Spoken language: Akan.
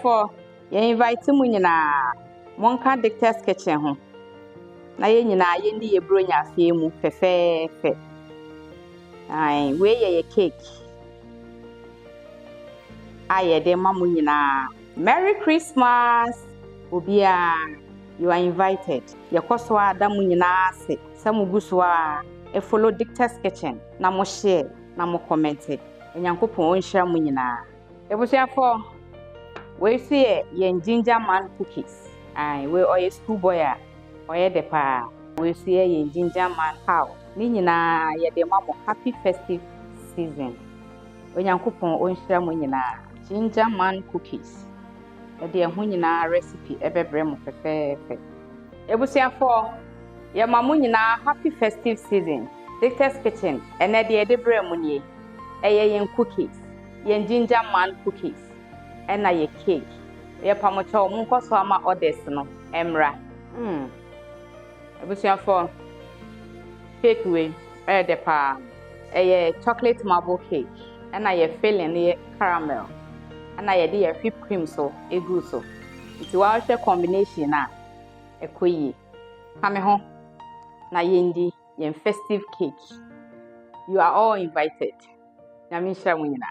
for you invite mu nyina monka Dictator's Kitchen ho na ye nyina ye ndi ye bronya afie mu fefefe ai we ye cake aye de mamu nyina Merry Christmas obia you are invited yekoso adamu nyina ase samuguswa e follow Dictator's Kitchen na mo share na mo comment enyankopon onhira mu nyina ebusia for we see ye ginger man cookies ai we oye school boy a oye de pa we see ye ginger man how ni nyina ye de mamo happy festive season enyankopon onhira mu nyina ginger man cookies e de ho nyina recipe ebebre mo fefefe ebusia for ye mamu nyina happy festive season Dictator's Kitchen ene de bre mu nie eye yen cookies yen ginger man cookies ena ye cake ye pamocho munko so ama orders no emra ebusia for cake we de pa eye chocolate marble cake ena ye filling ye caramel ena ye de whipped cream so egu so it wa hwe combination na ekoyi kame ho na yendi yen festive cake you are all invited. Nyamisha mwina.